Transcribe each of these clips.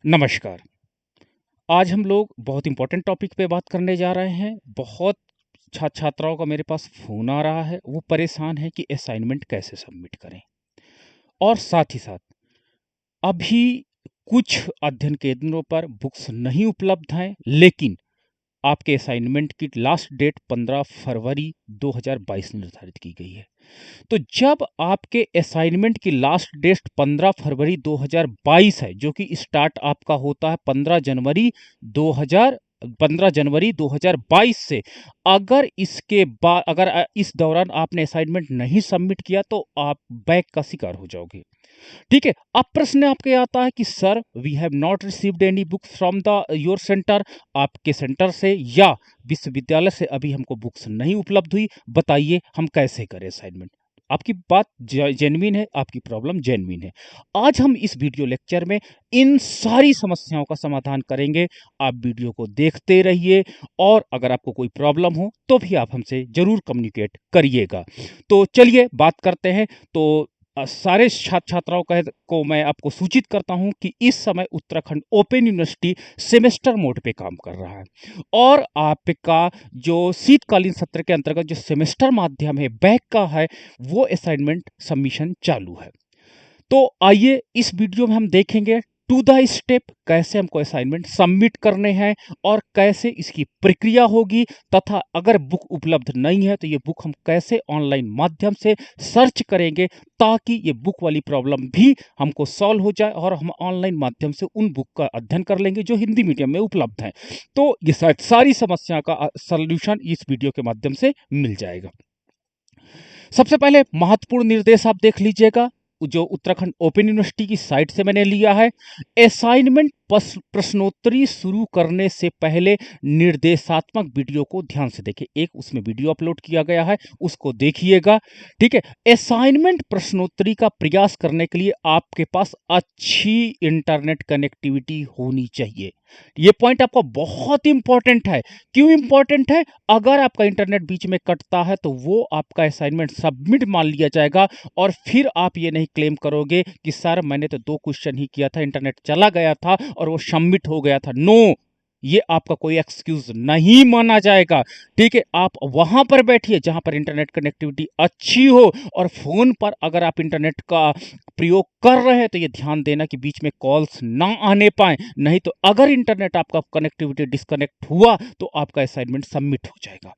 नमस्कार। आज हम लोग बहुत इम्पोर्टेंट टॉपिक पे बात करने जा रहे हैं। बहुत छात्राओं का मेरे पास फ़ोन आ रहा है, वो परेशान है कि असाइनमेंट कैसे सबमिट करें। और साथ ही साथ अभी कुछ अध्ययन केंद्रों पर बुक्स नहीं उपलब्ध हैं, लेकिन आपके असाइनमेंट की लास्ट डेट 15 फरवरी 2022 निर्धारित की गई है। तो जब आपके असाइनमेंट की लास्ट डेट 15 फरवरी 2022 है, जो कि स्टार्ट आपका होता है 15 जनवरी 2022 से, अगर इसके बाद इस दौरान आपने असाइनमेंट नहीं सबमिट किया तो आप बैक का शिकार हो जाओगे। ठीक है। अब प्रश्न आपके आता है कि sir, we have not received any books from the your centre. आपके सेंटर से या विश्वविद्यालय से अभी हमको बुक्स नहीं उपलब्ध हुई, बताइए हम कैसे करें असाइनमेंट। आपकी बात जेन्युइन है, आपकी प्रॉब्लम जेन्युइन है। आज हम इस वीडियो लेक्चर में इन सारी समस्याओं का समाधान करेंगे। आप वीडियो को देखते रहिए और अगर आपको कोई प्रॉब्लम हो तो भी आप हमसे जरूर कम्युनिकेट करिएगा। तो चलिए बात करते हैं। तो सारे छात्राओं को मैं आपको सूचित करता हूं कि इस समय Uttarakhand open university semester mode पे काम कर रहा है और आपका जो शीतकालीन सत्र के अंतर्गत जो सेमेस्टर माध्यम है बैक का है, वो असाइनमेंट सबमिशन चालू है। तो आइए इस वीडियो में हम देखेंगे टू द स्टेप कैसे हमको असाइनमेंट सबमिट करने हैं और कैसे इसकी प्रक्रिया होगी, तथा अगर बुक उपलब्ध नहीं है तो ये बुक हम कैसे ऑनलाइन माध्यम से सर्च करेंगे ताकि ये बुक वाली प्रॉब्लम भी हमको सॉल्व हो जाए और हम ऑनलाइन माध्यम से उन बुक का अध्ययन कर लेंगे जो हिंदी मीडियम में उपलब्ध हैं। तो ये सारी समस्या का सॉल्यूशन इस वीडियो के माध्यम से मिल जाएगा। सबसे पहले महत्वपूर्ण निर्देश आप देख लीजिएगा, जो उत्तराखंड ओपन यूनिवर्सिटी की साइट से मैंने लिया है। असाइनमेंट प्रश्नोत्तरी शुरू करने से पहले निर्देशात्मक वीडियो को ध्यान से देखें। एक उसमें वीडियो अपलोड किया गया है, उसको देखिएगा। ठीक है। असाइनमेंट प्रश्नोत्तरी का प्रयास करने के लिए आपके पास अच्छी इंटरनेट कनेक्टिविटी होनी चाहिए। ये पॉइंट आपको बहुत इंपॉर्टेंट है। क्यों इंपॉर्टेंट है? अगर आपका इंटरनेट बीच में कटता है तो वो आपका असाइनमेंट सबमिट मान लिया जाएगा और फिर आप ये नहीं क्लेम करोगे कि सर मैंने तो 2 क्वेश्चन ही किया था, इंटरनेट चला गया था और वो सबमिट हो गया था। नो, ये आपका कोई एक्सक्यूज नहीं माना जाएगा। ठीक है। आप वहां पर बैठिए जहां पर इंटरनेट कनेक्टिविटी अच्छी हो, और फोन पर अगर आप इंटरनेट का प्रयोग कर रहे हैं तो ये ध्यान देना कि बीच में कॉल्स ना आने पाए, नहीं तो अगर इंटरनेट आपका कनेक्टिविटी डिस्कनेक्ट हुआ तो आपका असाइनमेंट सबमिट हो जाएगा।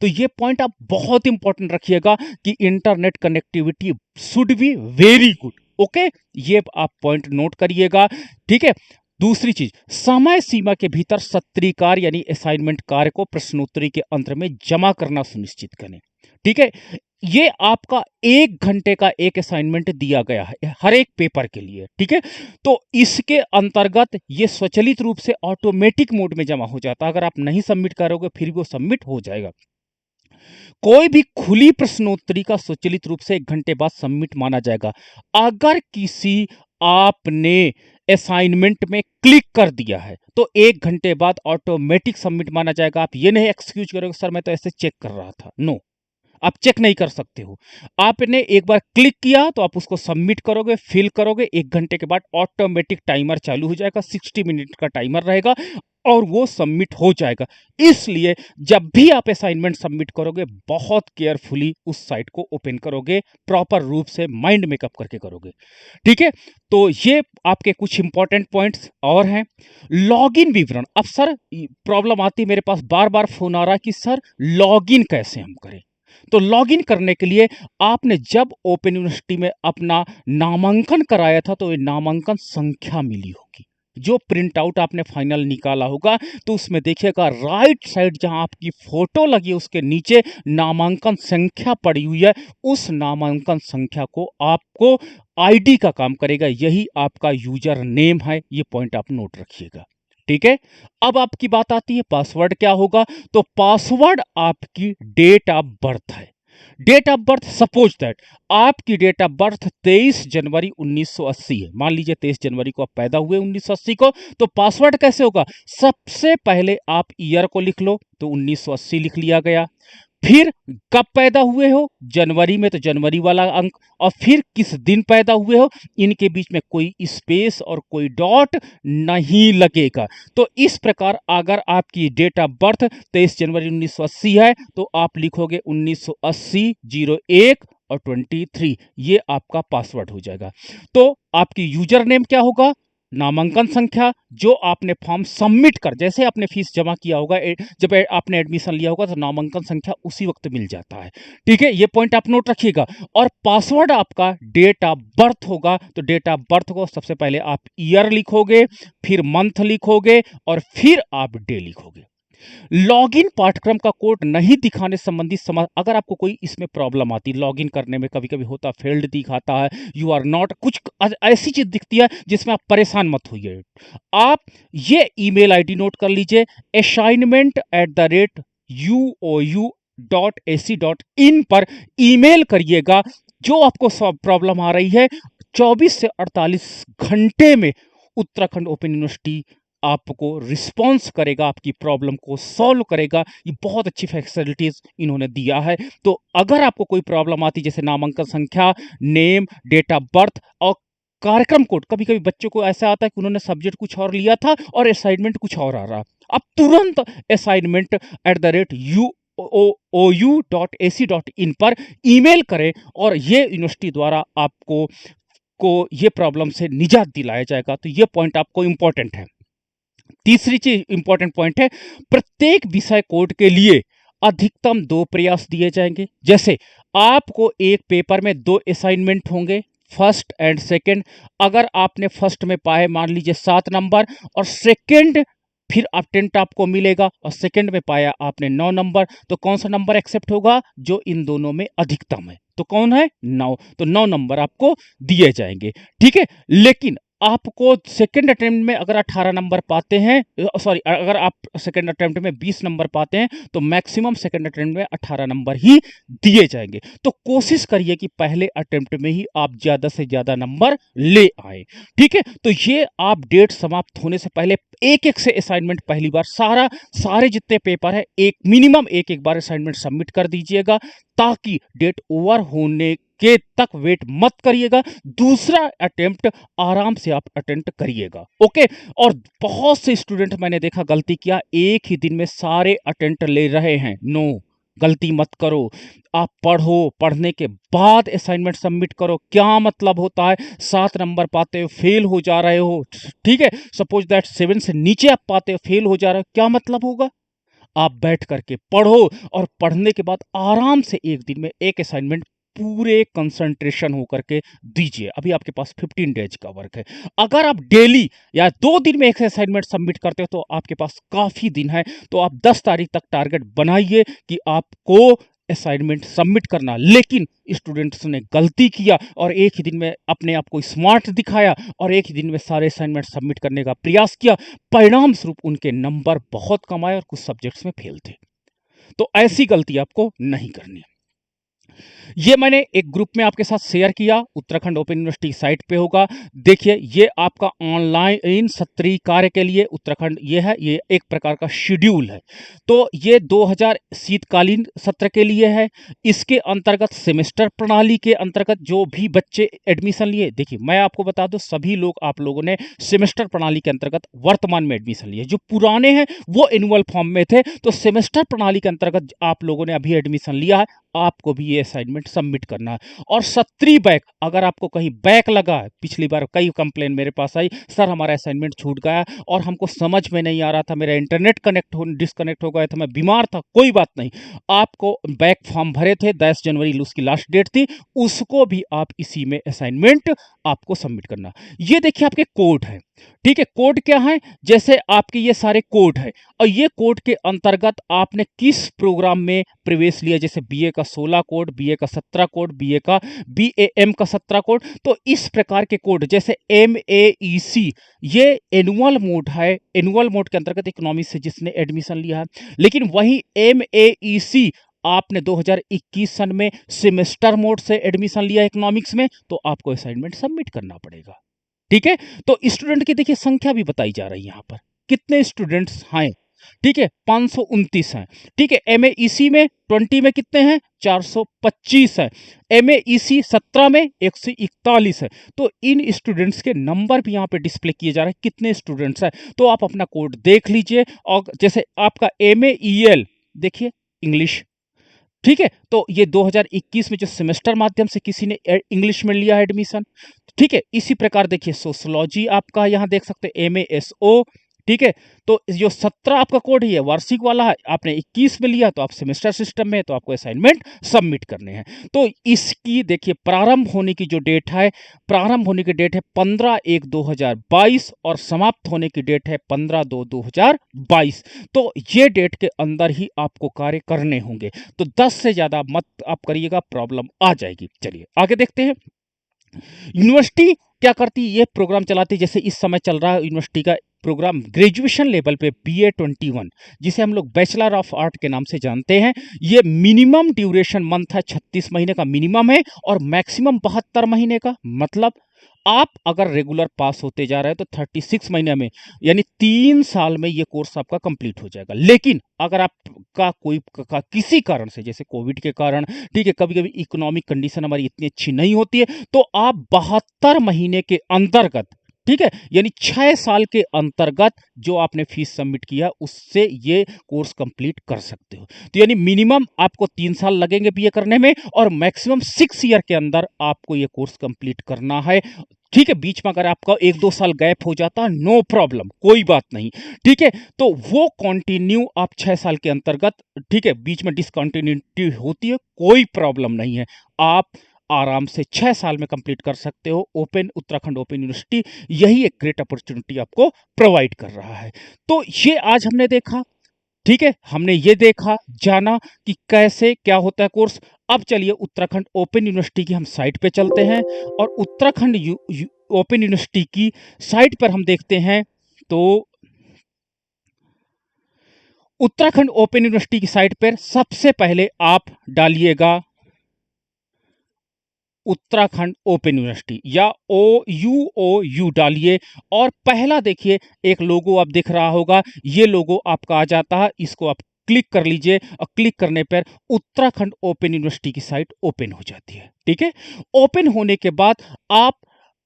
तो ये पॉइंट आप बहुत इंपॉर्टेंट रखिएगा कि internet connectivity should be very good. Okay, ये आप पॉइंट नोट करिएगा। ठीक है। दूसरी चीज, समय सीमा के भीतर सत्रीय कार्य यानी असाइनमेंट कार्य को प्रश्नोत्तरी के अंत में जमा करना सुनिश्चित करें। ठीक है। ये आपका 1 घंटे का एक असाइनमेंट दिया गया है हर एक पेपर के लिए। ठीक है। तो इसके अंतर्गत ये स्वचालित रूप से ऑटोमेटिक मोड में जमा हो जाता है। अगर आप नहीं सबमिट करोगे फिर वो सबमिट हो जाएगा। कोई भी खुली प्रश्नोत्तरी का स्वचालित रूप से 1 घंटे बाद सबमिट माना जाएगा। अगर किसी आपने असाइनमेंट में क्लिक कर दिया है तो 1 घंटे बाद ऑटोमेटिक सबमिट माना जाएगा। आप ये नहीं एक्सक्यूज करोगे सर मैं तो ऐसे चेक कर रहा था। नो, आप चेक नहीं कर सकते हो। आपने एक बार क्लिक किया तो आप उसको सबमिट करोगे, फिल करोगे, 1 घंटे के बाद ऑटोमेटिक टाइमर चालू हो जाएगा, 60 मिनट का टाइमर रहेगा और वो सबमिट हो जाएगा। इसलिए जब भी आप असाइनमेंट सबमिट करोगे बहुत केयरफुली उस साइट को ओपन करोगे, प्रॉपर रूप से माइंड मेकअप करके करोगे। ठीक है। तो ये आपके कुछ इंपॉर्टेंट पॉइंट्स और हैं। लॉगिन विवरण, अब सर प्रॉब्लम आती है, मेरे पास बार बार फोन आ रहा है कि सर लॉगिन कैसे हम करें। तो लॉगिन करने के लिए आपने जब ओपन यूनिवर्सिटी में अपना नामांकन कराया था तो ये नामांकन संख्या मिली होगी, जो प्रिंट आउट आपने फाइनल निकाला होगा। तो उसमें देखिएगा राइट साइड जहां आपकी फोटो लगी है उसके नीचे नामांकन संख्या पड़ी हुई है। उस नामांकन संख्या को आपको आईडी का काम करेगा, यही आपका यूजर नेम है। ये पॉइंट आप नोट रखिएगा। ठीक है। अब आपकी बात आती है पासवर्ड क्या होगा। तो पासवर्ड आपकी डेट ऑफ बर्थ है। Date of birth, suppose that आपकी डेट ऑफ बर्थ 23 जनवरी 1980 है। मान लीजिए 23 जनवरी को आप पैदा हुए 1980 को, तो पासवर्ड कैसे होगा? सबसे पहले आप ईयर को लिख लो, तो 1980 लिख लिया गया। फिर कब पैदा हुए हो, जनवरी में तो जनवरी वाला अंक, और फिर किस दिन पैदा हुए हो, इनके बीच में कोई स्पेस और कोई डॉट नहीं लगेगा। तो इस प्रकार अगर आपकी डेट ऑफ बर्थ 23 जनवरी 1980 है तो आप लिखोगे 1980 01 और 23, ये आपका पासवर्ड हो जाएगा। तो आपकी यूजर नेम क्या होगा, नामांकन संख्या, जो आपने फॉर्म सबमिट कर, जैसे आपने फीस जमा किया होगा, जब आपने एडमिशन लिया होगा तो नामांकन संख्या उसी वक्त मिल जाता है। ठीक है, ये पॉइंट आप नोट रखिएगा। और पासवर्ड आपका डेट ऑफ बर्थ होगा, तो डेट ऑफ बर्थ को सबसे पहले आप ईयर लिखोगे, फिर मंथ लिखोगे और फिर आप डे लिखोगे। लॉगिन पाठ्यक्रम का कोड नहीं दिखाने संबंधी अगर आपको कोई इसमें प्रॉब्लम आती, लॉगिन करने में कभी कभी होता फेल्ड दिखाता है, यू आर नॉट, कुछ ऐसी चीज दिखती है जिसमें आप परेशान मत होइए। आप ये ईमेल आईडी नोट कर लीजिए, assignment@uou.ac.in पर ईमेल करिएगा। जो आपको प्रॉब्लम आ रही है 24 से 48 घंटे में उत्तराखंड ओपन यूनिवर्सिटी आपको रिस्पॉन्स करेगा, आपकी प्रॉब्लम को सॉल्व करेगा। ये बहुत अच्छी फैसिलिटीज इन्होंने दिया है। तो अगर आपको कोई प्रॉब्लम आती, जैसे नामांकन संख्या, नेम, डेट ऑफ बर्थ और कार्यक्रम कोड, कभी कभी बच्चों को ऐसा आता है कि उन्होंने सब्जेक्ट कुछ और लिया था और असाइनमेंट कुछ और आ रहा, अब तुरंत assignment@uou.ac.in पर ईमेल करें और ये यूनिवर्सिटी द्वारा आपको ये प्रॉब्लम से निजात दिलाया जाएगा। तो ये पॉइंट आपको इंपॉर्टेंट है। तीसरी चीज इंपॉर्टेंट पॉइंट है, प्रत्येक विषय कोड के लिए अधिकतम 2 प्रयास दिए जाएंगे। जैसे आपको एक पेपर में 2 असाइनमेंट होंगे, फर्स्ट एंड सेकंड। अगर आपने फर्स्ट में पाए मान लीजिए 7 नंबर और सेकंड फिर अटेम्प्ट आपको मिलेगा और सेकंड में पाया आपने 9 नंबर, तो कौन सा नंबर एक्सेप्ट होगा, जो इन दोनों में अधिकतम है, तो कौन है, 9, तो 9 नंबर आपको दिए जाएंगे। ठीक है, लेकिन आपको सेकंड अटेम्प्ट में अगर 18 नंबर पाते हैं, सॉरी, अगर आप सेकंड अटेम्प्ट में 20 नंबर पाते हैं तो मैक्सिमम सेकंड अटेम्प्ट में 18 नंबर ही दिए जाएंगे। तो कोशिश करिए कि पहले अटेम्प्ट में ही आप ज्यादा से ज्यादा नंबर ले आए। ठीक है, तो ये आप डेट समाप्त होने से पहले एक एक से असाइनमेंट, पहली बार सारे जितने पेपर है एक मिनिमम एक बार असाइनमेंट सबमिट कर दीजिएगा, ताकि डेट ओवर होने के तक वेट मत करिएगा। दूसरा अटेम्प्ट आराम से आप अटेम्प्ट करिएगा। ओके, और बहुत से स्टूडेंट मैंने देखा गलती किया, एक ही दिन में सारे अटेम्प्ट ले रहे हैं। नो, गलती मत करो। आप पढ़ो, पढ़ने के बाद असाइनमेंट सबमिट करो। क्या मतलब होता है, 7 नंबर पाते हो फेल हो जा रहे हो, ठीक है, सपोज दैट 7 से नीचे आप पाते हो फेल हो जा रहे हो, क्या मतलब होगा, आप बैठ करके पढ़ो और पढ़ने के बाद आराम से एक दिन में एक असाइनमेंट पूरे कंसंट्रेशन होकर के दीजिए। अभी आपके पास 15 डेज का वर्क है। अगर आप डेली या 2 दिन में एक असाइनमेंट सबमिट करते हो तो आपके पास काफी दिन है। तो आप 10 तारीख तक टारगेट बनाइए कि आपको असाइनमेंट सबमिट करना। लेकिन स्टूडेंट्स ने गलती किया और एक ही दिन में अपने आप को स्मार्ट दिखाया और एक ही दिन में सारे असाइनमेंट सबमिट करने का प्रयास किया, परिणाम स्वरूप उनके नंबर बहुत कम आए और कुछ सब्जेक्ट्स में फेल थे। तो ऐसी गलती आपको नहीं करनी। ये मैंने एक ग्रुप में आपके साथ शेयर किया, उत्तराखंड ओपन यूनिवर्सिटी साइट पे होगा। देखिए, ये आपका ऑनलाइन सत्रीय कार्य के लिए उत्तराखंड ये है, ये एक प्रकार का शेड्यूल है। तो ये 2000 शीतकालीन सत्र के लिए है। इसके अंतर्गत सेमेस्टर प्रणाली के अंतर्गत जो भी बच्चे एडमिशन लिए, देखिए मैं आपको बता दूं, सभी लोग आप लोगों ने सेमेस्टर प्रणाली के अंतर्गत वर्तमान में एडमिशन लिए। जो पुराने हैं वो एनुअल फॉर्म में थे, तो सेमेस्टर प्रणाली के अंतर्गत आप लोगों ने अभी एडमिशन लिया है, आपको भी ये असाइनमेंट सबमिट करना है। और सत्रीय बैक, अगर आपको कहीं बैक लगा है, पिछली बार कई कंप्लेन मेरे पास आई, सर हमारा असाइनमेंट छूट गया और हमको समझ में नहीं आ रहा था, मेरा इंटरनेट डिस्कनेक्ट हो गया था, मैं बीमार था, कोई बात नहीं, आपको बैक फॉर्म भरे थे 10 जनवरी उसकी लास्ट डेट थी, उसको भी आप इसी में असाइनमेंट आपको सबमिट करना। ये देखिए आपके कोड है, ठीक है, कोड क्या है, जैसे आपके ये सारे कोड है और ये कोड के अंतर्गत आपने किस प्रोग्राम में प्रवेश लिया, जैसे बीए का 16 कोड, बीए का 17 कोड, बीएएम का 17 कोड। तो इस प्रकार के कोड, जैसे MAEC, ये एनुअल मोड है, एनुअल मोड के अंतर्गत इकोनॉमिक्स से जिसने एडमिशन लिया है। लेकिन वही MAEC आपने 2021 सन में सेमेस्टर मोड से एडमिशन लिया इकोनॉमिक्स में, तो आपको असाइनमेंट सबमिट करना पड़ेगा। ठीक है, तो स्टूडेंट की देखिए संख्या भी बताई जा रही है, यहां पर कितने स्टूडेंट्स हैं। ठीक है 529 हैं। ठीक है MAEC में 20 में कितने हैं 425 है। MAEC 17 में 141 है। तो इन स्टूडेंट्स के नंबर भी यहाँ पे डिस्प्ले किए जा रहे हैं कितने स्टूडेंट्स हैं। तो आप अपना कोड देख लीजिए। और जैसे आपका MAEL देखिए इंग्लिश, ठीक है तो ये 2021 में जो सेमेस्टर माध्यम से किसी ने इंग्लिश में लिया है एडमिशन, ठीक है इसी प्रकार देखिए सोशियोलॉजी आपका यहाँ देख सकते हैं MASO, ठीक है तो जो 17 आपका कोड ही है वार्षिक वाला है, आपने 21 में लिया तो आप सेमेस्टर सिस्टम में तो आपको असाइनमेंट सबमिट करने हैं। तो इसकी देखिए प्रारंभ होने की जो डेट है, प्रारंभ होने की डेट है 15/1/2022 और समाप्त होने की डेट है 15/2/2022। तो ये डेट के अंदर ही आपको कार्य करने होंगे। तो 10 से ज्यादा मत आप करिएगा, प्रॉब्लम आ जाएगी। चलिए आगे देखते हैं। यूनिवर्सिटी क्या करती है, ये प्रोग्राम चलाती है। जैसे इस समय चल रहा है यूनिवर्सिटी का प्रोग्राम ग्रेजुएशन लेवल पे BA21, जिसे हम लोग बैचलर ऑफ आर्ट के नाम से जानते हैं। ये मिनिमम ड्यूरेशन मंथ है, 36 महीने का मिनिमम है और मैक्सिमम 72 महीने का। मतलब आप अगर रेगुलर पास होते जा रहे हैं तो 36 महीने में यानी 3 साल में ये कोर्स आपका कंप्लीट हो जाएगा। लेकिन अगर आपका कोई किसी कारण से, जैसे कोविड के कारण, ठीक है कभी कभी इकोनॉमिक कंडीशन हमारी इतनी अच्छी नहीं होती है, तो आप 72 महीने के अंतर्गत, ठीक है यानी 6 साल के अंतर्गत जो आपने फीस सबमिट किया उससे ये कोर्स कंप्लीट कर सकते हो। तो यानी मिनिमम आपको 3 साल लगेंगे बीए करने में और मैक्सिमम 6 ईयर के अंदर आपको ये कोर्स कंप्लीट करना है। ठीक है बीच में अगर आपका 1-2 साल गैप हो जाता है नो प्रॉब्लम, कोई बात नहीं। ठीक है तो वो कंटिन्यू आप 6 साल के अंतर्गत, ठीक है बीच में डिसकंटिन्यूटी होती है कोई प्रॉब्लम नहीं है, आप आराम से 6 साल में कंप्लीट कर सकते हो। उत्तराखंड ओपन यूनिवर्सिटी यही एक ग्रेट अपॉर्चुनिटी आपको प्रोवाइड कर रहा है। तो ये आज हमने देखा, ठीक है हमने ये देखा जाना कि कैसे क्या होता है कोर्स। अब चलिए उत्तराखंड ओपन यूनिवर्सिटी की हम साइट पे चलते हैं और उत्तराखंड ओपन यूनिवर्सिटी की साइट पर हम देखते हैं। तो उत्तराखंड ओपन यूनिवर्सिटी की साइट पर सबसे पहले आप डालिएगा उत्तराखंड ओपन यूनिवर्सिटी या OUOU डालिए और पहला देखिए एक लोगो आप दिख रहा होगा, ये लोगो आपका आ जाता है, इसको आप क्लिक कर लीजिए और क्लिक करने पर उत्तराखंड ओपन यूनिवर्सिटी की साइट ओपन हो जाती है। ठीक है ओपन होने के बाद आप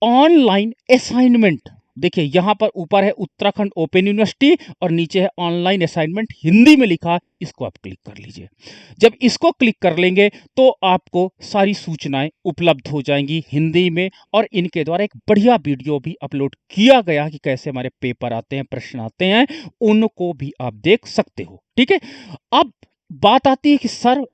ऑनलाइन असाइनमेंट देखिए यहां पर ऊपर है उत्तराखंड ओपन यूनिवर्सिटी और नीचे है ऑनलाइन असाइनमेंट हिंदी में लिखा, इसको आप क्लिक कर लीजिए। जब इसको क्लिक कर लेंगे तो आपको सारी सूचनाएं उपलब्ध हो जाएंगी हिंदी में और इनके द्वारा एक बढ़िया वीडियो भी अपलोड किया गया कि कैसे हमारे पेपर आते हैं, प्रश्न आते हैं, उनको भी आप देख सकते हो। ठीक है अब बात आती है कि सर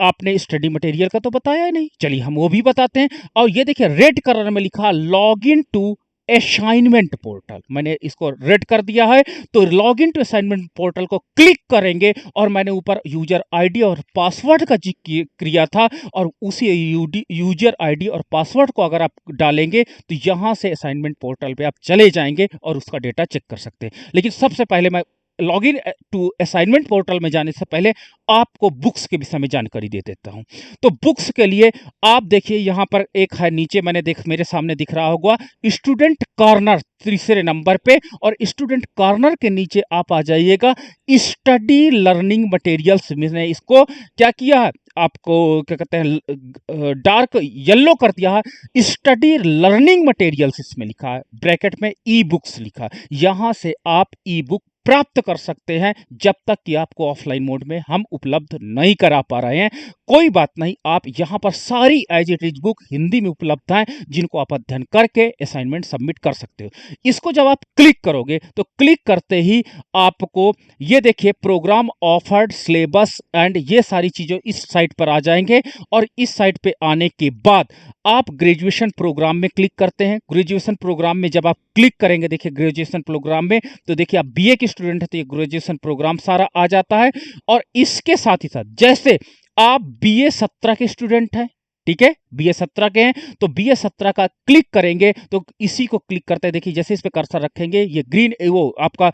आपने स्टडी मटेरियल का तो बताया ही नहीं, चलिए हम वो भी बताते हैं। और ये देखिए रेड कलर में लिखा log in to assignment portal, मैंने इसको रेड कर दिया है। तो log in to assignment portal को क्लिक करेंगे और मैंने ऊपर यूजर आईडी और पासवर्ड का जिक्र किया था और उसी यूजर आईडी और पासवर्ड को अगर आप डालेंगे तो यहां से असाइनमेंट पोर्टल पे आप चले जाएंगे और उसका डेटा चेक कर सकते हैं। लेकिन सबसे पहले मैं लॉगिन टू असाइनमेंट पोर्टल में जाने से पहले आपको बुक्स के विषय में जानकारी दे देता हूं। तो बुक्स के लिए आप देखिए यहां पर एक है नीचे, मेरे सामने दिख रहा होगा स्टूडेंट कॉर्नर तीसरे नंबर पे, और स्टूडेंट कॉर्नर के नीचे आप आ जाइएगा स्टडी लर्निंग मटेरियल्स। मैंने इसको क्या किया है, आपको क्या कहते हैं डार्क येलो कर दिया है, स्टडी लर्निंग मटेरियल्स इसमें लिखा है, ब्रैकेट में ई बुक्स लिखा है। यहां से आप ई बुक प्राप्त कर सकते हैं जब तक कि आपको ऑफलाइन मोड में हम उपलब्ध नहीं करा पा रहे हैं। कोई बात नहीं, आप यहां पर सारी as it is book Hindi में उपलब्ध हैं जिनको आप अध्ययन करके असाइनमेंट सबमिट कर सकते हो। इसको जब आप क्लिक करोगे तो क्लिक करते ही आपको ये देखिए प्रोग्राम ऑफर्ड सिलेबस एंड ये सारी चीजें इस साइट पर आ जाएंगे। और इस साइट पे आने के बाद आप ग्रेजुएशन प्रोग्राम में क्लिक करते हैं। ग्रेजुएशन प्रोग्राम में जब आप क्लिक करेंगे, देखिए ग्रेजुएशन प्रोग्राम में, तो देखिए आप बीए के स्टूडेंट है तो ये ग्रेजुएशन प्रोग्राम सारा आ जाता है। और इसके साथ ही साथ जैसे आप BA 17 के स्टूडेंट हैं, ठीक है BA 17 के हैं, तो BA 17 का क्लिक करेंगे तो इसी को क्लिक करते हैं, देखिए जैसे इस पे कर्सर रखेंगे ये ग्रीन वो आपका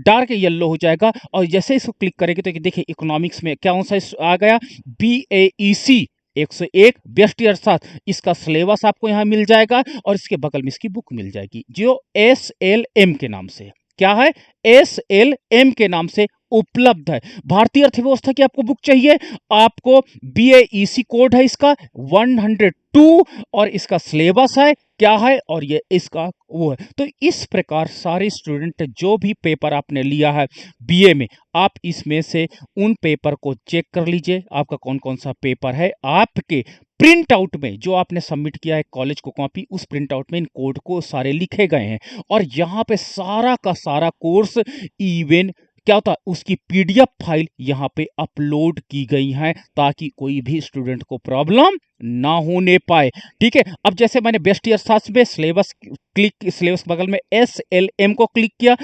डार्क येलो हो जाएगा। और जैसे इसको क्लिक करेंगे तो देखिए इकोनॉमिक्स में क्या सा आ गया, BAEC 101 व्यष्टि अर्थशास्त्र, इसका सिलेबस आपको यहाँ मिल जाएगा और इसके बगल में इसकी बुक मिल जाएगी जो SLM के नाम से। क्या है, SLM के नाम से उपलब्ध है। भारतीय अर्थव्यवस्था की आपको बुक चाहिए, आपको BAEC कोड है इसका 102 और इसका सिलेबस है क्या है, और ये इसका वो है। तो इस प्रकार सारे स्टूडेंट जो भी पेपर आपने लिया है BA में, आप इसमें से उन पेपर को चेक कर लीजिए, आपका कौन कौन सा पेपर है। आपके प्रिंट आउट में जो आपने सबमिट किया है कॉलेज को कॉपी, उस प्रिंट आउट में इन कोड को सारे लिखे गए हैं, और यहाँ पे सारा का सारा कोर्स इवन क्या होता है उसकी PDF फाइल यहाँ पे अपलोड की गई है, ताकि कोई भी स्टूडेंट को प्रॉब्लम ना होने पाए। ठीक है, अब जैसे मैंने बेस्ट ईयर साथ में सिलेबस क्लिक, सिलेबस बगल में SLM को क्लिक किया,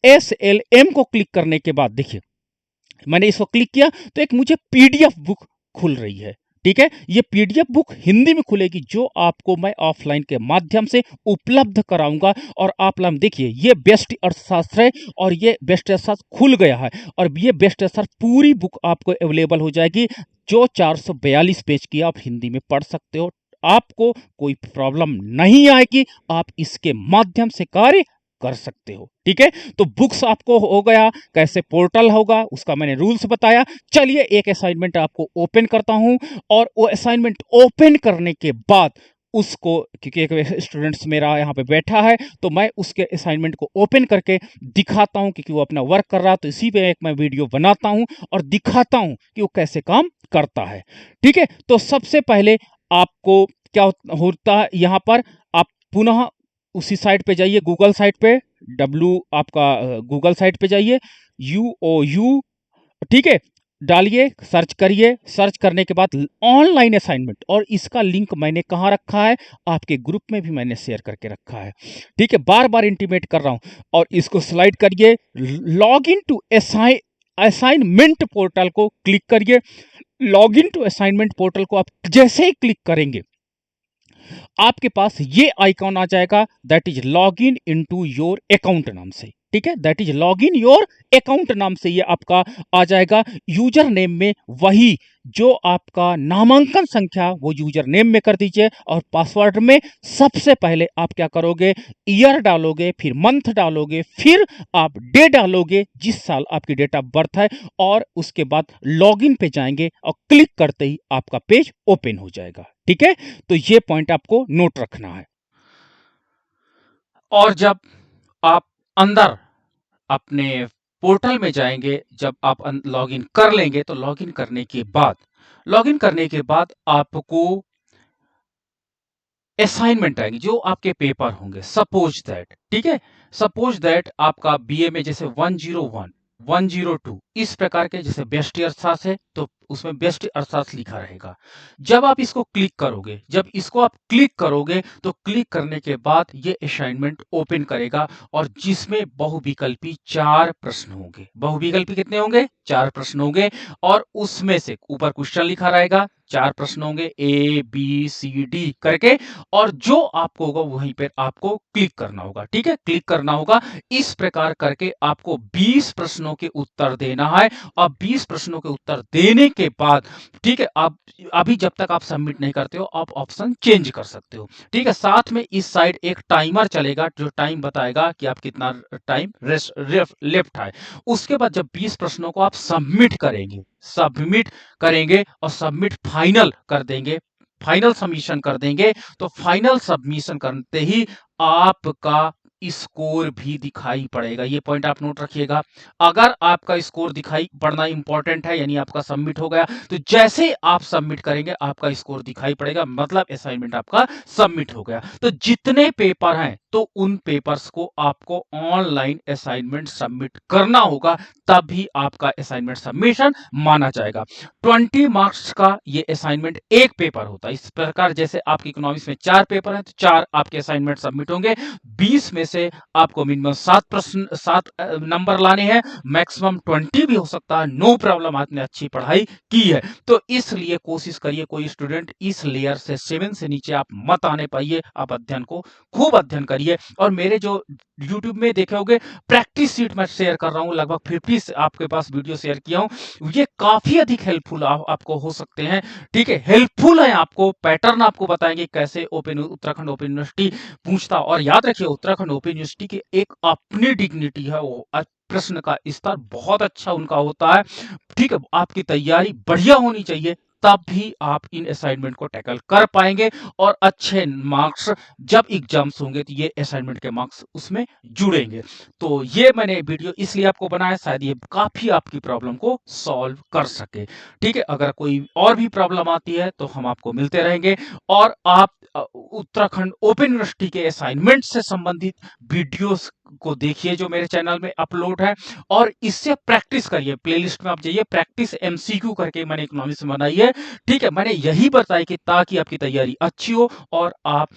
SLM को क्लिक करने के बाद देखिए मैंने इसको क्लिक किया तो एक मुझे PDF बुक खुल रही है। ठीक है, ये PDF बुक हिंदी में खुलेगी, जो आपको मैं ऑफलाइन के माध्यम से उपलब्ध कराऊंगा। और ऑफलाइन देखिए ये बेस्ट अर्थशास्त्र है, और ये बेस्ट अर्थशास्त्र खुल गया है, और ये बेस्ट अर्थशास्त्र पूरी बुक आपको अवेलेबल हो जाएगी, जो 442 पेज की आप हिंदी में पढ़ सकते हो। आपको कोई प्रॉब्लम नहीं आएगी, आप इसके माध्यम से कार्य कर सकते हो। ठीक है, तो बुक्स आपको हो गया, कैसे पोर्टल होगा उसका मैंने रूल्स बताया। चलिए एक असाइनमेंट आपको ओपन करता हूं, और वो असाइनमेंट ओपन करने के बाद उसको, क्योंकि एक स्टूडेंट्स मेरा यहाँ पे बैठा है, तो मैं उसके असाइनमेंट को ओपन करके दिखाता हूं, क्योंकि वो अपना वर्क कर रहा है, तो इसी पे एक मैं वीडियो बनाता हूं और दिखाता हूं कि वो कैसे काम करता है। ठीक है, तो सबसे पहले आपको क्या होता है, यहाँ पर आप पुनः उसी साइट पे जाइए, गूगल साइट पे, आपका गूगल साइट पे जाइए, UOU, ठीक है, डालिए, सर्च करिए, सर्च करने के बाद ऑनलाइन असाइनमेंट, और इसका लिंक मैंने कहाँ रखा है, आपके ग्रुप में भी मैंने शेयर करके रखा है। ठीक है, बार बार इंटीमेट कर रहा हूं, और इसको स्लाइड करिए, log in to assignment portal को क्लिक करिए। Log in to assignment portal को आप जैसे ही क्लिक करेंगे, आपके पास ये आइकॉन आ जाएगा, that is log in into your account नाम से। ठीक है, that is log in your account नाम से ये आपका आ जाएगा। यूजर नेम में वही जो आपका नामांकन संख्या वो यूजर नेम में कर दीजिए, और पासवर्ड में सबसे पहले आप क्या करोगे, ईयर डालोगे, फिर मंथ डालोगे, फिर आप डे डालोगे जिस साल आपकी डेट ऑफ बर्थ है, और उसके बाद लॉगिन पे जाएंगे, और क्लिक करते ही आपका पेज ओपन हो जाएगा। ठीक है, तो ये पॉइंट आपको नोट रखना है। और जब आप अंदर अपने पोर्टल में जाएंगे, जब आप लॉगिन कर लेंगे, तो लॉगिन करने के बाद आपको असाइनमेंट आएंगे, जो आपके पेपर होंगे। सपोज दैट, ठीक है, सपोज दैट आपका BA में जैसे 101, 102 इस प्रकार के, जैसे बेस्ट अर्थशास्त्र है तो उसमें बेस्ट अर्थशास्त्र लिखा रहेगा। जब आप इसको क्लिक करोगे, तो क्लिक करने के बाद ये असाइनमेंट ओपन करेगा, और जिसमें बहुविकल्पी 4 प्रश्न होंगे। बहुविकल्पी कितने होंगे? 4 प्रश्न होंगे, और उसमें से ऊपर क्वेश्चन लिखा रहेगा, 4 प्रश्न होंगे ABCD करके, और जो आपको होगा वहीं पर आपको क्लिक करना होगा। ठीक है, क्लिक करना होगा। इस प्रकार करके आपको 20 प्रश्नों के उत्तर देना है। अब 20 प्रश्नों के उत्तर देने के बाद, ठीक है, आप अभी जब तक आप सबमिट नहीं करते हो, आप ऑप्शन चेंज कर सकते हो। ठीक है, साथ में इस साइड एक टाइमर चलेगा, जो टाइम बताएगा कि आप कितना टाइम लेफ्ट है। उसके बाद जब 20 प्रश्नों को आप सबमिट करेंगे और सबमिट फाइनल कर देंगे, फाइनल सबमिशन कर देंगे, तो फाइनल सबमिशन करते ही आपका स्कोर भी दिखाई पड़ेगा। ये पॉइंट आप नोट रखिएगा। अगर आपका स्कोर दिखाई पड़ना इंपॉर्टेंट है, यानी आपका सबमिट हो गया, तो जैसे आप सबमिट करेंगे आपका स्कोर दिखाई पड़ेगा, मतलब असाइनमेंट आपका सबमिट हो गया। तो जितने पेपर हैं, तो उन पेपर्स को आपको ऑनलाइन असाइनमेंट सबमिट करना होगा, तभी आपका असाइनमेंट सबमिशन माना जाएगा। 20 मार्क्स का ये असाइनमेंट एक पेपर होता है। इस प्रकार जैसे आपके इकोनॉमिक्स में 4 पेपर हैं, तो 4 आपके असाइनमेंट सबमिट होंगे। 20 में से आपको मिनिमम 7 नंबर लाने हैं, मैक्सिमम 20 भी हो सकता है, नो प्रॉब्लम। आपने अच्छी पढ़ाई की है, तो इसलिए कोशिश करिए कोई स्टूडेंट इस लेयर से 7 से नीचे आप मत आने पाइए। आप अध्ययन को खूब अध्ययन करिए। करिए। और मेरे जो यूट्यूब में देखे होंगे प्रैक्टिस शीट मैं शेयर कर रहा हूँ, लगभग 50 आपके पास वीडियो शेयर किया हूँ। ये काफ़ी अधिक हेल्पफुल आपको हो सकते हैं, ठीक है? हेल्पफुल है, आपको पैटर्न आपको बताएँगे कैसे उत्तराखंड ओपन यूनिवर्सिटी पूछता। और याद रखिए उत्तराखंड ओपन यूनिवर्सिटी की एक अपनी डिग्निटी है, वो प्रश्न का स्तर बहुत अच्छा उनका होता है, ठीक है? आपकी तैयारी बढ़िया होनी चाहिए, तब भी आप इन असाइनमेंट को टैकल कर पाएँगे और अच्छे मार्क्स जब एग्ज़ाम्स होंगे तो ये असाइनमेंट के मार्क्स उसमें जुड़ेंगे। तो ये मैंने वीडियो इसलिए आपको बनाया, शायद ये काफ़ी आपकी प्रॉब्लम को सॉल्व कर सके, ठीक है? अगर कोई और भी प्रॉब्लम आती है तो हम आपको मिलते रहेंगे। और आप उत्तराखंड ओपन यूनिवर्सिटी के असाइनमेंट से संबंधित वीडियोज़ को देखिए जो मेरे चैनल में अपलोड है, और इससे प्रैक्टिस करिए। प्लेलिस्ट में आप जाइए, प्रैक्टिस एमसीक्यू करके मैंने इकोनॉमिक्स में बनाई है, ठीक है? मैंने यही बताई कि ताकि आपकी तैयारी अच्छी हो और आप,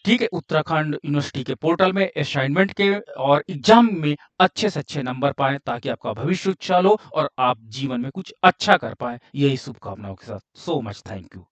ठीक है, उत्तराखंड यूनिवर्सिटी के पोर्टल में असाइनमेंट के और एग्जाम में अच्छे से अच्छे नंबर पाएं, ताकि आपका भविष्य उज्जवल हो और आप जीवन में कुछ अच्छा कर पाएं। यही शुभकामनाओं के साथ, सो मच थैंक यू।